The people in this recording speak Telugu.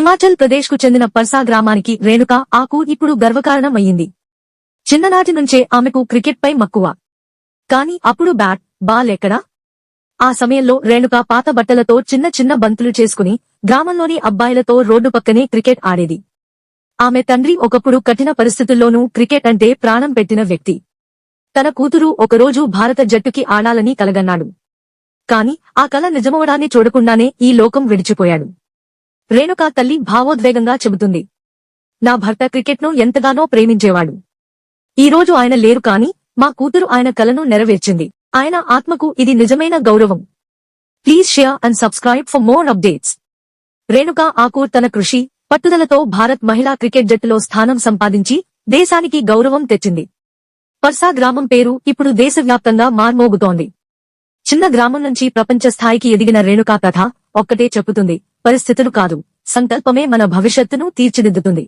హిమాచల్ ప్రదేశ్ కు చెందిన పర్సా గ్రామానికి రేణుకా ఆకు ఇప్పుడు గర్వకారణం అయ్యింది. చిన్ననాటి నుంచే ఆమెకు క్రికెట్ పై మక్కువ. కాని అప్పుడు బ్యాట్, బాల్ ఎక్కడా? ఆ సమయంలో రేణుకా పాత బట్టలతో చిన్న చిన్న బంతులు చేసుకుని గ్రామంలోని అబ్బాయిలతో రోడ్డు పక్కనే క్రికెట్ ఆడేది. ఆమె తండ్రి ఒకప్పుడు కఠిన పరిస్థితుల్లోనూ క్రికెట్ అంటే ప్రాణం పెట్టిన వ్యక్తి. తన కూతురు ఒకరోజు భారత జట్టుకి ఆడాలని కలగన్నాడు. కాని ఆ కల నిజమవడాన్ని చూడకుండానే ఈ లోకం విడిచిపోయాడు. రేణుకా తల్లి భావోద్వేగంగా చెబుతుంది, నా భర్త క్రికెట్ను ఎంతగానో ప్రేమించేవాడు. ఈ రోజు ఆయన లేరు కాని మా కూతురు ఆయన కలను నెరవేర్చింది. ఆయన ఆత్మకు ఇది నిజమైన గౌరవం. Please share and subscribe for more updates. Renuka Akur తన కృషి, పట్టుదలతో భారత్ మహిళా క్రికెట్ జట్టులో స్థానం సంపాదించి దేశానికి గౌరవం తెచ్చింది. పర్సా గ్రామం పేరు ఇప్పుడు దేశవ్యాప్తంగా మార్మోగుతోంది. చిన్న గ్రామం నుంచి ప్రపంచ స్థాయికి ఎదిగిన రేణుకా కథ ఒక్కటే చెప్పుతుంది, పరిస్థితులు కాదు, సంకల్పమే మన భవిష్యత్తును తీర్చిదిద్దుతుంది.